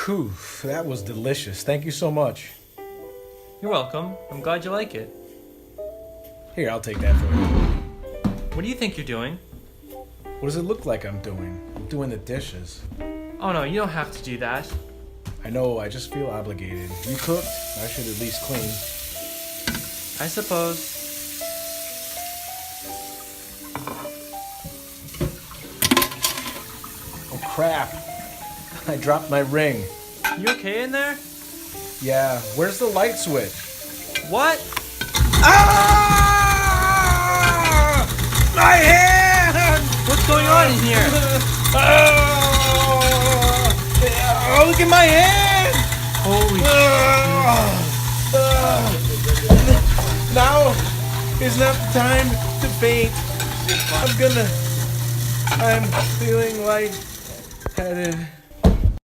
Whew, that was delicious. Thank you so much. You're welcome. I'm glad you like it. Here, I'll take that for you. What do you think you're doing? What does it look like I'm doing? I'm doing the dishes. Oh no, you don't have to do that. I know, I just feel obligated. You cooked, I should at least clean. I suppose. Oh crap. I dropped my ring. You okay in there? Yeah, where's the light switch? What? Ah! My hand! What's going on in here? Oh, look at my hand! Holy Now is not the time to faint. I'm feeling lightheaded.